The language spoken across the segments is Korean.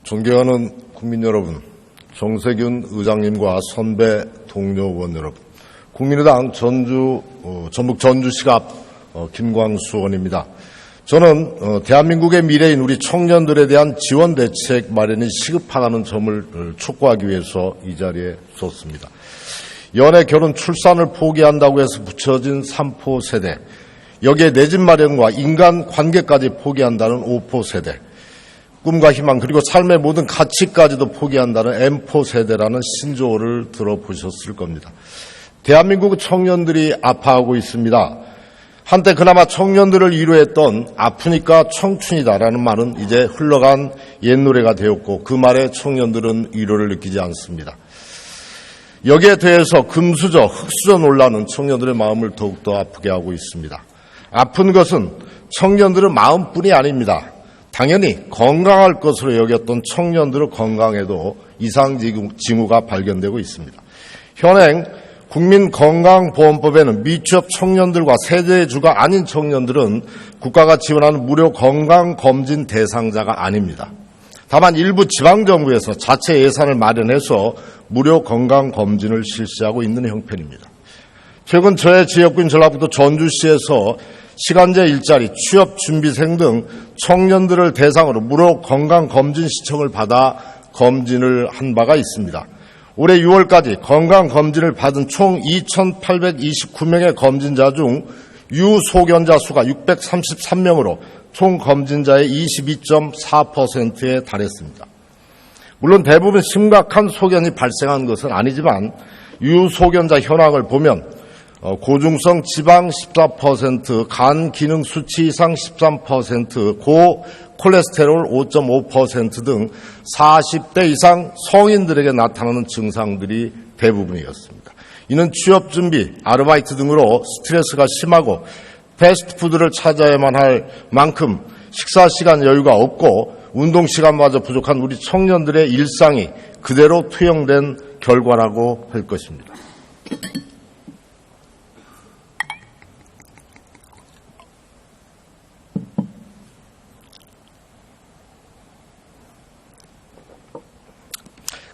존경하는 국민 여러분, 정세균 의장님과 선배 동료 의원 여러분, 국민의당 전북 전주시 앞 김광수 의원입니다. 저는 대한민국의 미래인 우리 청년들에 대한 지원 대책 마련이 시급하다는 점을 촉구하기 위해서 이 자리에 섰습니다. 연애, 결혼, 출산을 포기한다고 해서 붙여진 3포 세대, 여기에 내 집 마련과 인간관계까지 포기한다는 5포 세대, 꿈과 희망 그리고 삶의 모든 가치까지도 포기한다는 M포 세대라는 신조어를 들어보셨을 겁니다. 대한민국 청년들이 아파하고 있습니다. 한때 그나마 청년들을 위로했던 아프니까 청춘이다라는 말은 이제 흘러간 옛 노래가 되었고 그 말에 청년들은 위로를 느끼지 않습니다. 여기에 대해서 금수저, 흙수저 논란은 청년들의 마음을 더욱더 아프게 하고 있습니다. 아픈 것은 청년들의 마음뿐이 아닙니다. 당연히 건강할 것으로 여겼던 청년들의 건강에도 이상징후가 발견되고 있습니다. 현행 국민건강보험법에는 미취업 청년들과 세대주가 아닌 청년들은 국가가 지원하는 무료 건강검진 대상자가 아닙니다. 다만 일부 지방정부에서 자체 예산을 마련해서 무료 건강검진을 실시하고 있는 형편입니다. 최근 저의 지역구인 전라북도 전주시에서 시간제 일자리, 취업준비생 등 청년들을 대상으로 무료 건강검진 신청을 받아 검진을 한 바가 있습니다. 올해 6월까지 건강검진을 받은 총 2,829명의 검진자 중 유소견자 수가 633명으로 총 검진자의 22.4%에 달했습니다. 물론 대부분 심각한 소견이 발생한 것은 아니지만 유소견자 현황을 보면 고중성 지방 14%, 간 기능 수치 이상 13%, 고콜레스테롤 5.5% 등 40대 이상 성인들에게 나타나는 증상들이 대부분이었습니다. 이는 취업 준비, 아르바이트 등으로 스트레스가 심하고 패스트푸드를 찾아야만 할 만큼 식사 시간 여유가 없고 운동 시간마저 부족한 우리 청년들의 일상이 그대로 투영된 결과라고 할 것입니다.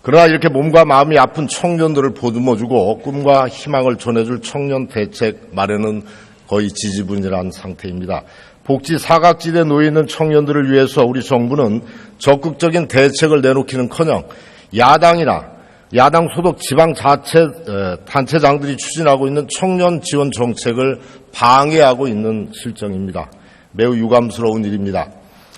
그러나 이렇게 몸과 마음이 아픈 청년들을 보듬어주고 꿈과 희망을 전해줄 청년 대책 마련은 거의 지지분이란 상태입니다. 복지 사각지대에 놓여 있는 청년들을 위해서 우리 정부는 적극적인 대책을 내놓기는커녕 야당 소속 단체장들이 추진하고 있는 청년 지원 정책을 방해하고 있는 실정입니다. 매우 유감스러운 일입니다.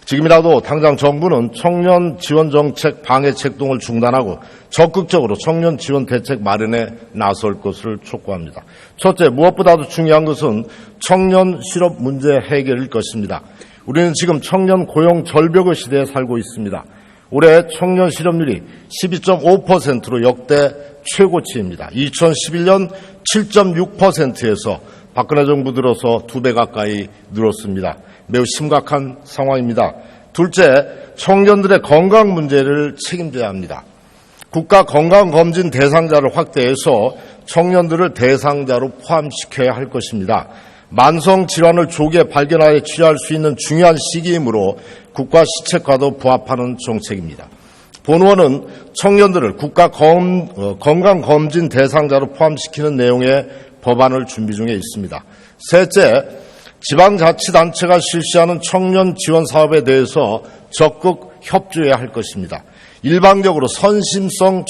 지금이라도 당장 정부는 청년 지원 정책 방해 책동을 중단하고 적극적으로 청년 지원 대책 마련에 나설 것을 촉구합니다. 첫째, 무엇보다도 중요한 것은 청년 실업 문제 해결일 것입니다. 우리는 지금 청년 고용 절벽의 시대에 살고 있습니다. 올해 청년 실업률이 12.5%로 역대 최고치입니다. 2011년 7.6%에서 박근혜 정부 들어서 2배 가까이 늘었습니다. 매우 심각한 상황입니다. 둘째, 청년들의 건강 문제를 책임져야 합니다. 국가 건강검진 대상자를 확대해서 청년들을 대상자로 포함시켜야 할 것입니다. 만성질환을 조기에 발견하여 치료할 수 있는 중요한 시기이므로 국가 시책과도 부합하는 정책입니다. 본 의원은 청년들을 국가 건강검진 대상자로 포함시키는 내용의 법안을 준비 중에 있습니다. 셋째, 지방자치단체가 실시하는 청년 지원 사업에 대해서 적극 협조해야 할 것입니다. 일방적으로 선심성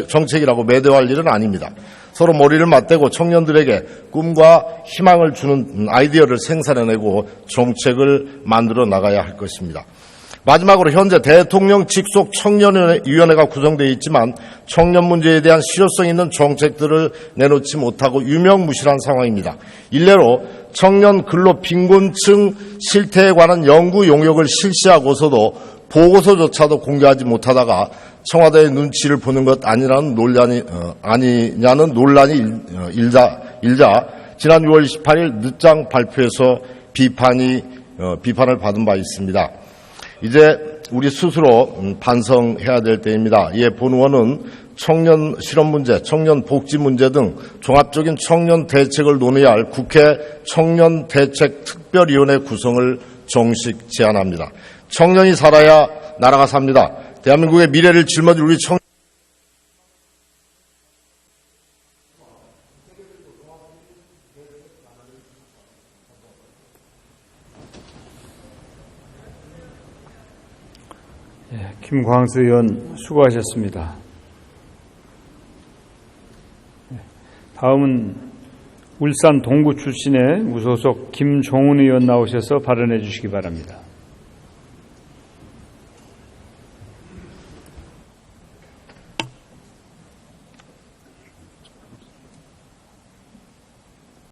정책이라고 매도할 일은 아닙니다. 서로 머리를 맞대고 청년들에게 꿈과 희망을 주는 아이디어를 생산해내고 정책을 만들어 나가야 할 것입니다. 마지막으로 현재 대통령 직속 청년위원회가 구성되어 있지만 청년 문제에 대한 실효성 있는 정책들을 내놓지 못하고 유명무실한 상황입니다. 일례로 청년 근로 빈곤층 실태에 관한 연구 용역을 실시하고서도 보고서조차도 공개하지 못하다가 청와대의 눈치를 보는 것 아니냐는 논란이 일자 지난 6월 28일 늦장 발표에서 비판을 받은 바 있습니다. 이제 우리 스스로 반성해야 될 때입니다. 이에 본 의원은 청년 실업 문제, 청년 복지 문제 등 종합적인 청년 대책을 논의해야 할 국회 청년대책특별위원회 구성을 정식 제안합니다. 청년이 살아야 나라가 삽니다. 대한민국의 미래를 짊어질 우리 청년 김광수 의원 수고하셨습니다. 다음은 울산 동구 출신의 무소속 김종훈 의원 나오셔서 발언해 주시기 바랍니다.